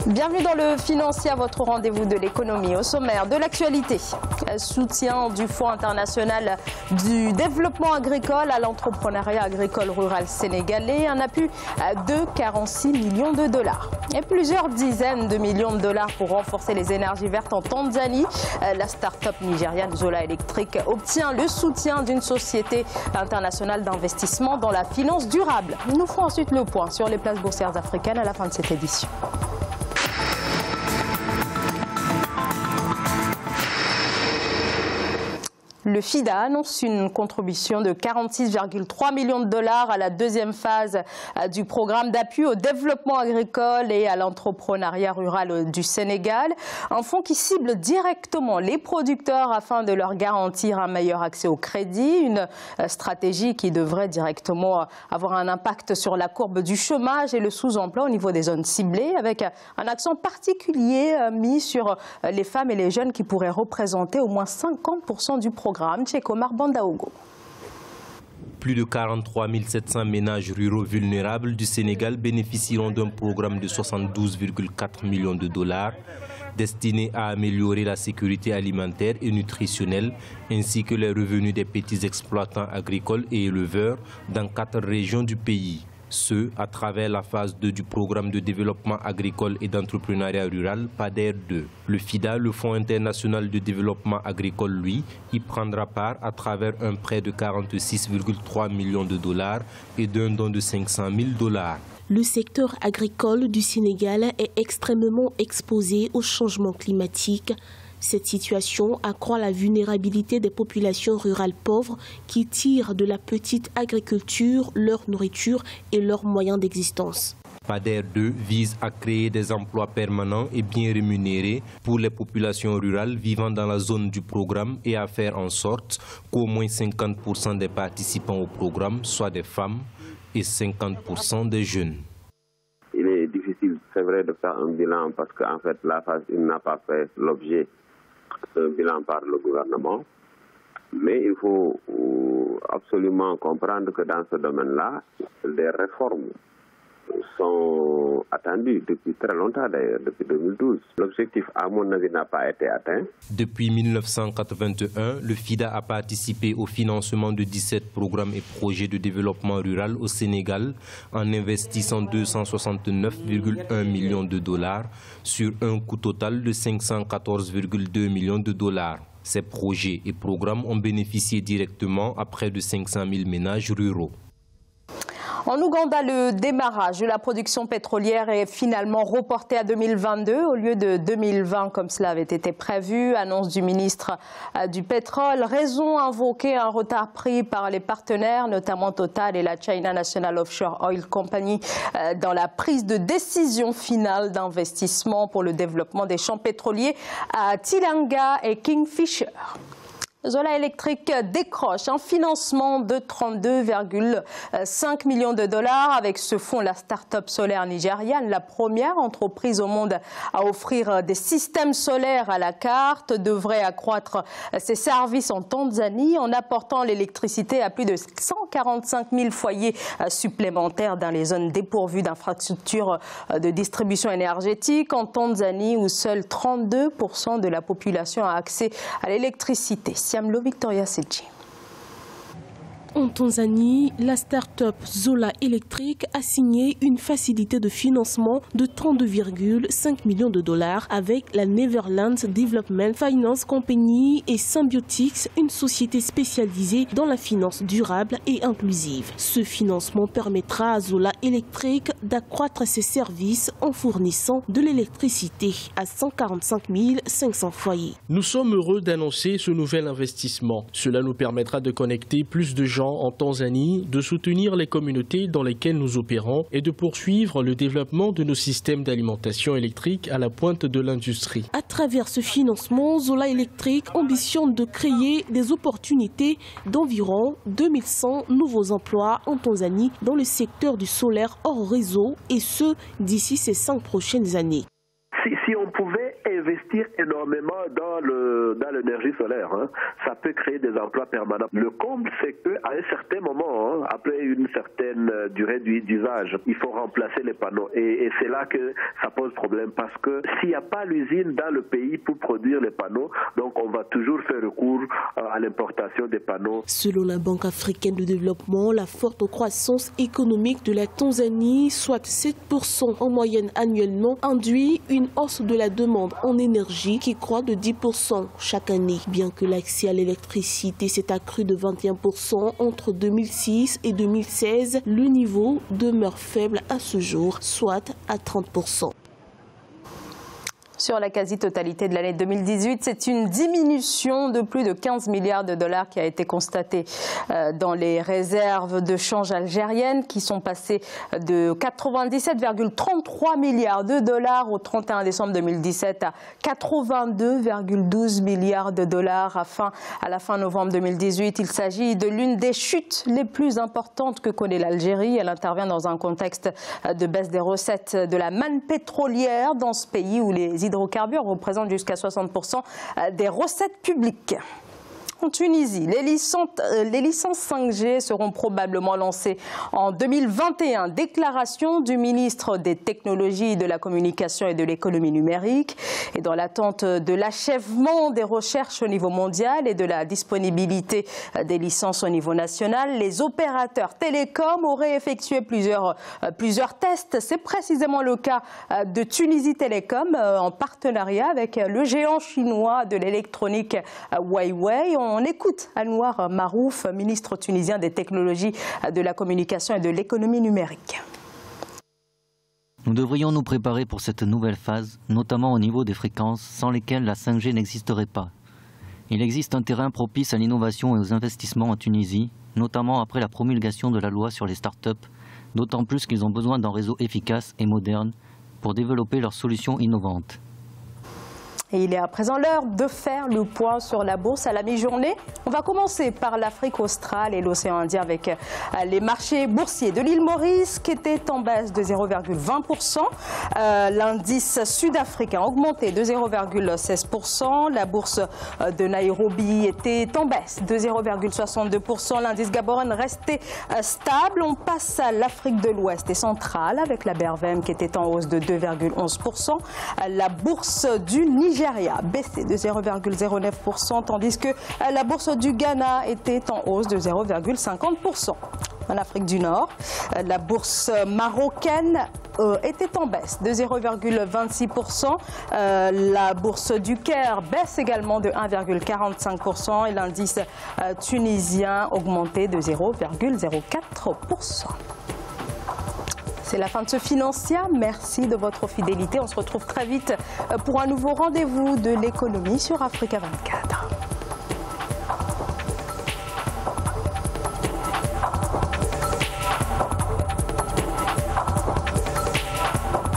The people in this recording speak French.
Bienvenue dans le Financier, à votre rendez-vous de l'économie. Au sommaire de l'actualité, soutien du Fonds international du développement agricole à l'entrepreneuriat agricole rural sénégalais, un appui de 46 millions de dollars. Et plusieurs dizaines de millions de dollars pour renforcer les énergies vertes en Tanzanie. La start-up nigériane Zola Electric obtient le soutien d'une société internationale d'investissement dans la finance durable. Nous ferons ensuite le point sur les places boursières africaines à la fin de cette édition. Le FIDA annonce une contribution de 46,3 millions de dollars à la deuxième phase du programme d'appui au développement agricole et à l'entrepreneuriat rural du Sénégal. Un fonds qui cible directement les producteurs afin de leur garantir un meilleur accès au crédit. Une stratégie qui devrait directement avoir un impact sur la courbe du chômage et le sous-emploi au niveau des zones ciblées, avec un accent particulier mis sur les femmes et les jeunes qui pourraient représenter au moins 50% du programme. Plus de 43 700 ménages ruraux vulnérables du Sénégal bénéficieront d'un programme de 72,4 millions de dollars destiné à améliorer la sécurité alimentaire et nutritionnelle ainsi que les revenus des petits exploitants agricoles et éleveurs dans 4 régions du pays. Ce, à travers la phase 2 du programme de développement agricole et d'entrepreneuriat rural PADER 2. Le FIDA, le Fonds international de développement agricole, lui, y prendra part à travers un prêt de 46,3 millions de dollars et d'un don de 500 000 dollars. Le secteur agricole du Sénégal est extrêmement exposé au changement climatique. Cette situation accroît la vulnérabilité des populations rurales pauvres qui tirent de la petite agriculture leur nourriture et leurs moyens d'existence. PADER 2 vise à créer des emplois permanents et bien rémunérés pour les populations rurales vivant dans la zone du programme et à faire en sorte qu'au moins 50% des participants au programme soient des femmes et 50% des jeunes. Il est difficile, c'est vrai, de faire un bilan parce qu'en fait la phase 1 n'a pas fait l'objet d'un bilan par le gouvernement. Mais il faut absolument comprendre que dans ce domaine-là, des réformes sont attendues depuis très longtemps d'ailleurs, depuis 2012. L'objectif, à mon avis, n'a pas été atteint. Depuis 1981, le FIDA a participé au financement de 17 programmes et projets de développement rural au Sénégal en investissant 269,1 millions de dollars sur un coût total de 514,2 millions de dollars. Ces projets et programmes ont bénéficié directement à près de 500 000 ménages ruraux. En Ouganda, le démarrage de la production pétrolière est finalement reporté à 2022 au lieu de 2020 comme cela avait été prévu. Annonce du ministre du pétrole. Raison invoquée, un retard pris par les partenaires, notamment Total et la China National Offshore Oil Company, dans la prise de décision finale d'investissement pour le développement des champs pétroliers à Tilanga et Kingfisher. Zola Electric décroche un financement de 32,5 millions de dollars. Avec ce fonds, la start-up solaire nigériane, la première entreprise au monde à offrir des systèmes solaires à la carte, devrait accroître ses services en Tanzanie en apportant l'électricité à plus de 145 000 foyers supplémentaires dans les zones dépourvues d'infrastructures de distribution énergétique en Tanzanie où seul 32% de la population a accès à l'électricité. Victoria Seji. En Tanzanie, la start-up Zola Electric a signé une facilité de financement de 32,5 millions de dollars avec la Netherlands Development Finance Company et Symbiotics, une société spécialisée dans la finance durable et inclusive. Ce financement permettra à Zola Electric d'accroître ses services en fournissant de l'électricité à 145 500 foyers. Nous sommes heureux d'annoncer ce nouvel investissement. Cela nous permettra de connecter plus de gens en Tanzanie, de soutenir les communautés dans lesquelles nous opérons et de poursuivre le développement de nos systèmes d'alimentation électrique à la pointe de l'industrie. À travers ce financement, Zola Electric ambitionne de créer des opportunités d'environ 2100 nouveaux emplois en Tanzanie dans le secteur du solaire hors réseau et ce, d'ici ces 5 prochaines années. Si on pouvait investir énormément dans l'énergie solaire. Hein. Ça peut créer des emplois permanents. Le comble, c'est qu'à un certain moment, après une certaine durée d'usage, il faut remplacer les panneaux. Et c'est là que ça pose problème, parce que s'il n'y a pas l'usine dans le pays pour produire les panneaux, donc on va toujours faire recours à l'importation des panneaux. Selon la Banque africaine de développement, la forte croissance économique de la Tanzanie, soit 7% en moyenne annuellement, induit une hausse de la demande en énergie qui croît de 10% chaque année. Bien que l'accès à l'électricité s'est accru de 21% entre 2006 et 2016, le niveau demeure faible à ce jour, soit à 30%. Sur la quasi-totalité de l'année 2018, c'est une diminution de plus de 15 milliards de dollars qui a été constatée dans les réserves de change algériennes, qui sont passées de 97,33 milliards de dollars au 31 décembre 2017 à 82,12 milliards de dollars à la fin novembre 2018. Il s'agit de l'une des chutes les plus importantes que connaît l'Algérie. Elle intervient dans un contexte de baisse des recettes de la manne pétrolière dans ce pays où les hydrocarbures représentent jusqu'à 60% des recettes publiques. En Tunisie, les licences 5G seront probablement lancées en 2021. Déclaration du ministre des Technologies, de la Communication et de l'Économie numérique. Et dans l'attente de l'achèvement des recherches au niveau mondial et de la disponibilité des licences au niveau national, les opérateurs télécoms auraient effectué plusieurs tests. C'est précisément le cas de Tunisie Télécom en partenariat avec le géant chinois de l'électronique Huawei. On écoute Anouar Marouf, ministre tunisien des Technologies, de la Communication et de l'Économie numérique. Nous devrions nous préparer pour cette nouvelle phase, notamment au niveau des fréquences, sans lesquelles la 5G n'existerait pas. Il existe un terrain propice à l'innovation et aux investissements en Tunisie, notamment après la promulgation de la loi sur les start-up, d'autant plus qu'ils ont besoin d'un réseau efficace et moderne pour développer leurs solutions innovantes. Et il est à présent l'heure de faire le point sur la bourse à la mi-journée. On va commencer par l'Afrique australe et l'océan Indien avec les marchés boursiers de l'île Maurice qui étaient en baisse de 0,20%. L'indice sud-africain a augmenté de 0,16%. La bourse de Nairobi était en baisse de 0,62%. L'indice gaborone restait stable. On passe à l'Afrique de l'Ouest et centrale avec la BRVM qui était en hausse de 2,11%. La bourse du Nigeria baissé de 0,09%, tandis que la bourse du Ghana était en hausse de 0,50%. En Afrique du Nord, la bourse marocaine était en baisse de 0,26%. La bourse du Caire baisse également de 1,45% et l'indice tunisien augmenté de 0,04%. C'est la fin de ce Financière. Merci de votre fidélité. On se retrouve très vite pour un nouveau rendez-vous de l'économie sur Africa 24.